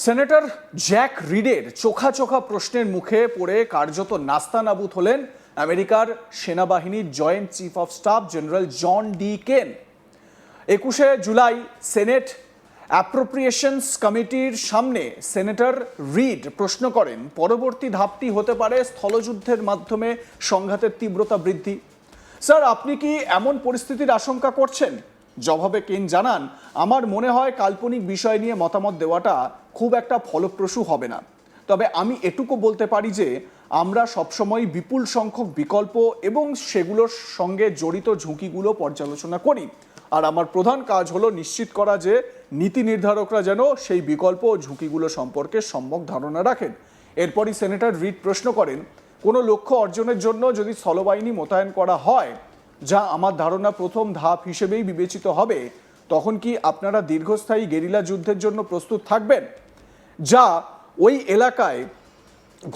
Senator Jack রিডের চোখা চোখা প্রশ্নের মুখে পড়ে কার্যত নাস্তানাবুদ হলেন আমেরিকার সেনাবাহিনীর joint chief of staff general John D Caine. 21শে জুলাই সেনেট অ্যাপ্রোপ্রিয়েশনস কমিটির সামনে সেনেটর রিড প্রশ্ন করেন, পরবর্তী ধাপটি হতে পারে স্থলযুদ্ধের মাধ্যমে সংঘাতের তীব্রতা বৃদ্ধি। স্যার, আপনি কি এমন পরিস্থিতির আশঙ্কা করছেন? জবাবে কেন জানান, আমার মনে হয় কাল্পনিক বিষয় নিয়ে মতামত দেওয়াটা খুব একটা ফলপ্রসূ হবে না। তবে আমি এটুকু বলতে পারি যে আমরা সবসময় বিপুল সংখ্যক বিকল্প এবং সেগুলোর সঙ্গে জড়িত ঝুঁকিগুলো পর্যালোচনা করি, আর আমার প্রধান কাজ হলো নিশ্চিত করা যে নীতি নির্ধারকরা যেন সেই বিকল্প ও ঝুঁকিগুলো সম্পর্কে সম্যক ধারণা রাখেন। এরপরই সেনেটর রিড প্রশ্ন করেন, কোনো লক্ষ্য অর্জনের জন্য যদি স্থলবাহিনী মোতায়েন করা হয়, যা আমার ধারণা প্রথম ধাপ হিসেবেই বিবেচিত হবে, তখন কি আপনারা দীর্ঘস্থায়ী গেরিলা যুদ্ধের জন্য প্রস্তুত থাকবেন, যা ওই এলাকায়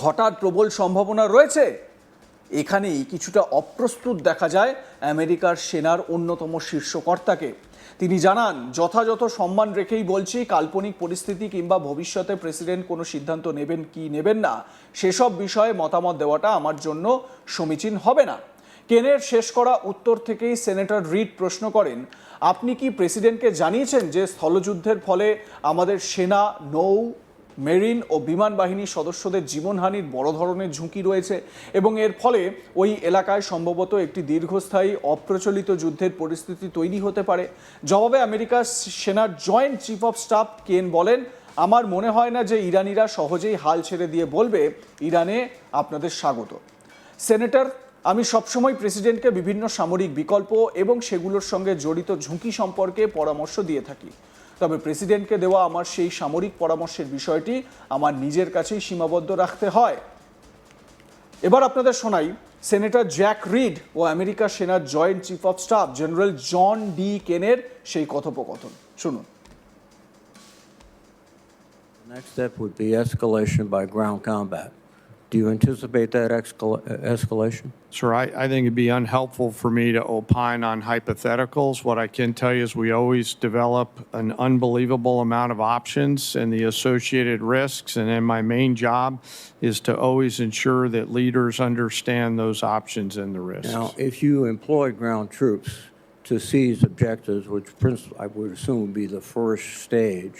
ঘটার প্রবল সম্ভাবনা রয়েছে? এখানেই কিছুটা অপ্রস্তুত দেখা যায় আমেরিকার সেনার অন্যতম শীর্ষকর্তাকে। তিনি জানান, যথাযথ সম্মান রেখেই বলছি, কাল্পনিক পরিস্থিতি কিংবা ভবিষ্যতে প্রেসিডেন্ট কোনো সিদ্ধান্ত নেবেন কি নেবেন না সেসব বিষয়ে মতামত দেওয়াটা আমার জন্য সমীচীন হবে না। কেনের শেষ করা উত্তর থেকেই সেনেটর রিড প্রশ্ন করেন, আপনি কি প্রেসিডেন্টকে জানিয়েছেন যে স্থলযুদ্ধের ফলে আমাদের সেনা, নৌ, মেরিন ও বিমান বাহিনীর সদস্যদের জীবনহানির বড় ধরনের ঝুঁকি রয়েছে এবং এর ফলে ওই এলাকায় সম্ভবত একটি দীর্ঘস্থায়ী অপ্রচলিত যুদ্ধের পরিস্থিতি তৈরি হতে পারে? জবাবে আমেরিকার সেনার জয়েন্ট চিফ অফ স্টাফ কেন বলেন, আমার মনে হয় না যে ইরানিরা সহজেই হাল ছেড়ে দিয়ে বলবে, ইরানে আপনাদের স্বাগত। সেনেটর, আমি সবসময় প্রেসিডেন্টকে বিভিন্ন সামরিক বিকল্প এবং সেগুলোর সঙ্গে জড়িত ঝুঁকি সম্পর্কে পরামর্শ দিয়ে থাকি। তবে প্রেসিডেন্টকে দেওয়া আমার সেই সামরিক পরামর্শের বিষয়টি আমার নিজের কাছেই সীমাবদ্ধ রাখতে হয়। এবার আপনাদের শোনাই সেনেটর জ্যাক রিড ও আমেরিকার সেনার joint chief of staff general John D কেনের সেই কথোপকথন শুনুন। The next step would be escalation by ground combat. Do you anticipate that escalation? Sir, I think it'd be unhelpful for me to opine on hypotheticals. What I can tell you is we always develop an unbelievable amount of options and the associated risks, and then my main job is to always ensure that leaders understand those options and the risks. Now, if you employ ground troops to seize objectives, which I would assume would be the first stage,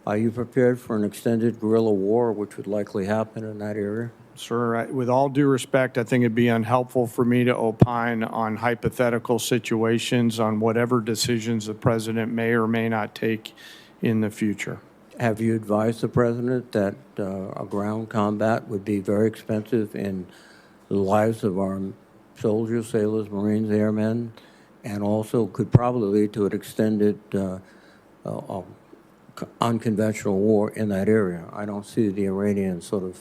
are you prepared for an extended guerrilla war, which would likely happen in that area? Sir, with all due respect, I think it'd be unhelpful for me to opine on hypothetical situations on whatever decisions the president may or may not take in the future. Have you advised the president that a ground combat would be very expensive in the lives of our soldiers, sailors, Marines, airmen, and also could probably lead to an extended unconventional war in that area? I don't see the Iranians sort of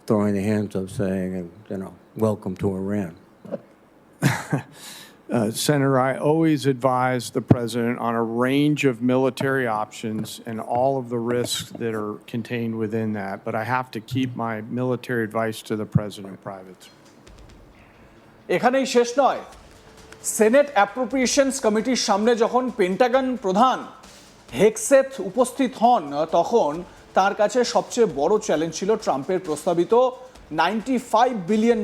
throwing their hands up saying, welcome to Iran. Senator, I always advise the president on a range of military options and all of the risks that are contained within that, but I have to keep my military advice to the president private. এখানেই শেষ নয়। Senate অ্যাপ্রোপ্রিয়েশনস কমিটির সামনে যখন Pentagon প্রধান Hegseth উপস্থিত হন, তখন তার কাছে সবচেয়ে বড় চ্যালেঞ্জ ছিল ট্রাম্পের প্রস্তাবিত $95 বিলিয়ন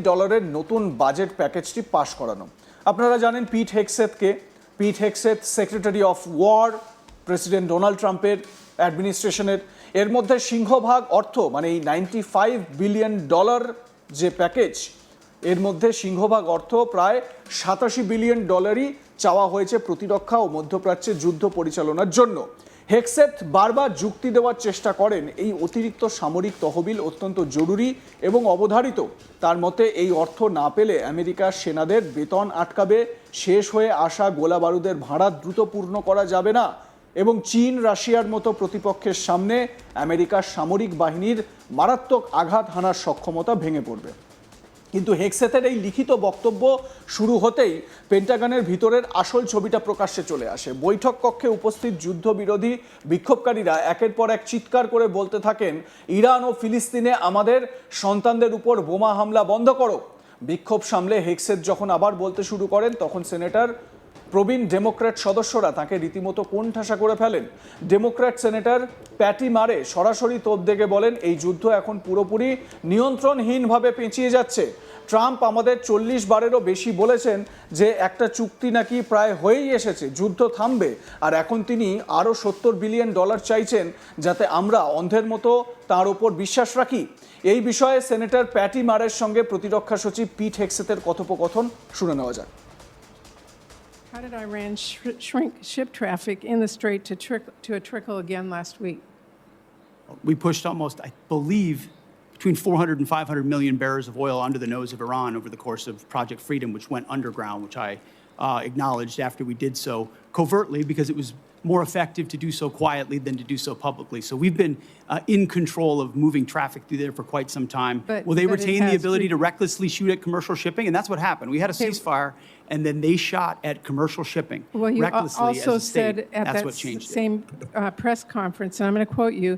নতুন বাজেট প্যাকেজটি পাশ করানো। আপনারা জানেন পিট হেগসেথকে। Pete Hegseth secretary of war president Donald ট্রাম্পের অ্যাডমিনিস্ট্রেশনের। এর মধ্যে সিংহভাগ অর্থ, মানে এই $95 বিলিয়ন যে প্যাকেজ, এর মধ্যে সিংহভাগ অর্থ প্রায় $87 বিলিয়ন চাওয়া হয়েছে প্রতিরক্ষা ও মধ্যপ্রাচ্যে যুদ্ধ পরিচালনার জন্য। হেগসেথ বারবার যুক্তি দেওয়ার চেষ্টা করেন এই অতিরিক্ত সামরিক তহবিল অত্যন্ত জরুরি এবং অবধারিত। তার মতে এই অর্থ না পেলে আমেরিকার সেনাদের বেতন আটকাবে, শেষ হয়ে আসা গোলা বারুদের ভাড়া দ্রুত পূর্ণ করা যাবে না এবং চীন, রাশিয়ার মতো প্রতিপক্ষের সামনে আমেরিকার সামরিক বাহিনীর মারাত্মক আঘাত হানার সক্ষমতা ভেঙে পড়বে। কিন্তু হেগসেথের এই লিখিত বক্তব্য শুরু হতেই পেন্টাগনের ভিতরের আসল ছবিটা প্রকাশ্যে চলে আসে। বৈঠক কক্ষে উপস্থিত যুদ্ধবিরোধী বিক্ষোভকারীরা একের পর এক চিৎকার করে বলতে থাকেন, ইরান ও ফিলিস্তিনে আমাদের সন্তানদের উপর বোমা হামলা বন্ধ করো। বিক্ষোভ সামলে হেগসেথ যখন আবার বলতে শুরু করেন, তখন সেনেটর প্রবীণ ডেমোক্র্যাট সদস্যরা তাকে রীতিমতো কোণঠাসা করে ফেলেন। ডেমোক্র্যাট সেনেটর প্যাটি মারে সরাসরি তোপ দেগে বলেন, এই যুদ্ধ এখন পুরোপুরি নিয়ন্ত্রণহীনভাবে পেঁচিয়ে যাচ্ছে। ট্রাম্প আমাদের 40 বারেরও বেশি বলেছেন যে একটা চুক্তি নাকি প্রায় হয়েই এসেছে, যুদ্ধ থামবে, আর এখন তিনি আরও $70 বিলিয়ন চাইছেন যাতে আমরা অন্ধের মতো তার উপর বিশ্বাস রাখি। এই বিষয়ে সেনেটর প্যাটি মারের সঙ্গে প্রতিরক্ষা সচিব পিট হেগসেথের কথোপকথন শুনে নেওয়া যাক। How did Iran shrink ship traffic in the strait to a trickle again last week? We pushed almost, I believe, between 400 and 500 million barrels of oil under the nose of Iran over the course of Project Freedom, which went underground, which I acknowledged after we did so covertly because it was more effective to do so quietly than to do so publicly. So we've been in control of moving traffic through there for quite some time. Will they retain the ability to recklessly shoot at commercial shipping? And that's what happened. We had a ceasefire, and then they shot at commercial shipping Well, you recklessly also as a said state. at That's that what changed it. same press conference, and I'm going to quote you,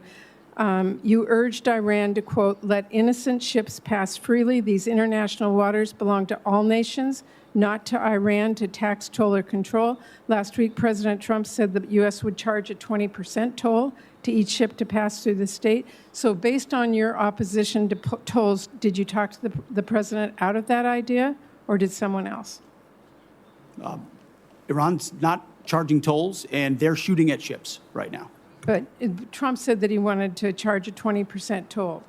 you urged Iran to, quote, let innocent ships pass freely. These international waters belong to all nations, not to Iran to tax, toll, or control. Last week, President Trump said the U.S. would charge a 20% toll to each ship to pass through the state. So based on your opposition to tolls, did you talk to the president out of that idea, or did someone else? Iran's not charging tolls, and they're shooting at ships right now. But Trump said that he wanted to charge a 20% toll.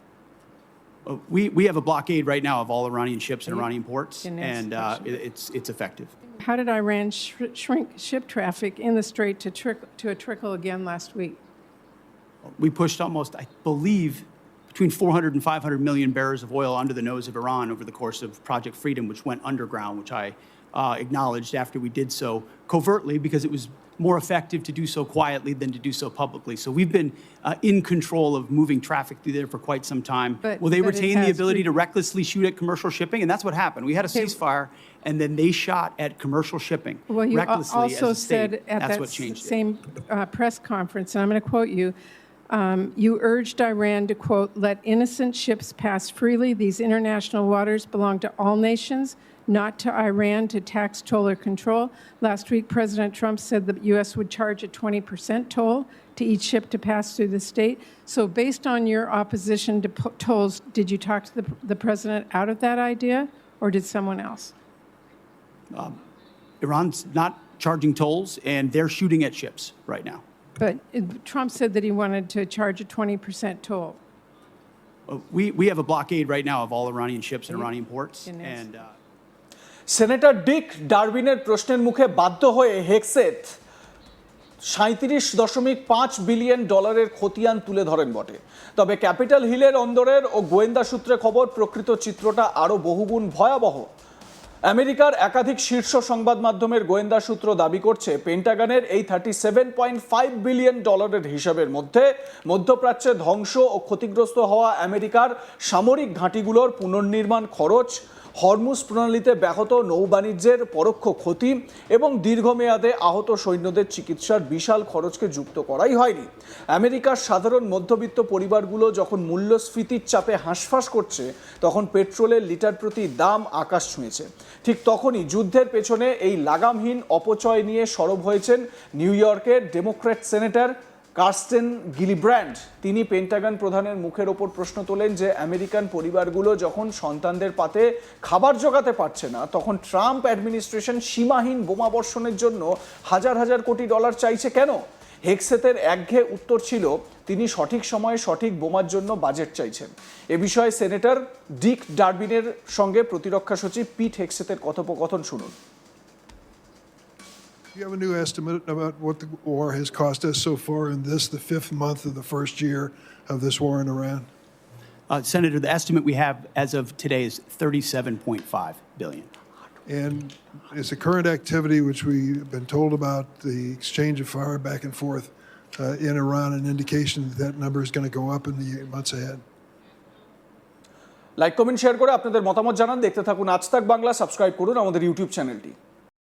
We have a blockade right now of all Iranian ships and Iranian ports, Didn't answer and the question. it's effective. How did Iran shrink ship traffic in the strait to a trickle again last week? We pushed almost, I believe, between 400 and 500 million barrels of oil under the nose of Iran over the course of Project Freedom, which went underground, which I acknowledged after we did so covertly because it was more effective to do so quietly than to do so publicly. So we've been in control of moving traffic through there for quite some time. Will they retain the ability to recklessly shoot at commercial shipping? And that's what happened. We had a ceasefire, and then they shot at commercial shipping Well, you recklessly also as a state. said at That's that what changed it. same press conference, and I'm going to quote you, you urged Iran to, quote, let innocent ships pass freely. These international waters belong to all nations, not to Iran to tax, toll, or control. Last week, President Trump said the U.S. would charge a 20% toll to each ship to pass through the state. So based on your opposition to tolls, did you talk to the president out of that idea, or did someone else? Iran's not charging tolls, and they're shooting at ships right now. But Trump said that he wanted to charge a 20% toll. We have a blockade right now of all Iranian ships and Iranian ports, Didn't answer. and senator Dick ডারবিনের প্রশ্নের মুখে বাধ্য হয়ে Hegseth $37.5 billion খতিয়ান তুলে ধরেন বটে। তবে ক্যাপিটাল হিলের অন্দরের ও গোয়েন্দা সূত্রে খবর, প্রকৃত চিত্রটা আরও বহুগুণ ভয়াবহ। আমেরিকার একাধিক শীর্ষ সংবাদ মাধ্যমের গোয়েন্দা সূত্র দাবি করছে, পেন্টাগনের এই $37.5 বিলিয়ন হিসাবের মধ্যে মধ্যপ্রাচ্যে ধ্বংস ও ক্ষতিগ্রস্ত হওয়া আমেরিকার সামরিক ঘাঁটিগুলোর পুনর্নির্মাণ খরচ, হরমুজ প্রণালীতে ব্যাহত নৌবাণিজ্যের পরোক্ষ ক্ষতি এবং দীর্ঘমেয়াদে আহত সৈন্যদের চিকিৎসার বিশাল খরচকে যুক্ত করাই হয়নি। আমেরিকার সাধারণ মধ্যবিত্ত পরিবারগুলো যখন মূল্যস্ফীতির চাপে হাঁসফাঁস করছে, তখন পেট্রোলের লিটার প্রতি দাম আকাশ ছুঁয়েছে। ঠিক তখনই যুদ্ধের পেছনে এই লাগামহীন অপচয় নিয়ে সরব হয়েছেন নিউ ইয়র্কের ডেমোক্র্যাট সেনেটর কার্স্টেন গিলিব্র্যান্ড। তিনি পেন্টাগন প্রধানের মুখের ওপর প্রশ্ন তোলেন যে আমেরিকান পরিবারগুলো যখন সন্তানদের পাতে খাবার জোগাতে পারছে না, তখন ট্রাম্প অ্যাডমিনিস্ট্রেশন সীমাহীন বোমাবর্ষণের জন্য হাজার হাজার কোটি ডলার চাইছে কেন? হেগসেথের একঘেয়ে উত্তর ছিল, তিনি সঠিক সময়ে সঠিক বোমার জন্য বাজেট চাইছেন। এ বিষয়ে সেনেটর ডিক ডারবিনের সঙ্গে প্রতিরক্ষা সচিব পিট হেগসেথের কথোপকথন শুনুন। Do you have a new estimate about what the war has cost us so far in this, the 5th month of the first year of this war in Iran? Senator, the estimate we have as of today is $37.5 billion. And is the current activity, which we've been told about, the exchange of fire back and forth in Iran, an indication that that number is going to go up in the months ahead? Like, comment, share করে আপনাদের মতামত জানান। দেখতে থাকুন আজ তাক Bangla, subscribe করুন আমাদের ইউটিউব চ্যানেলটি।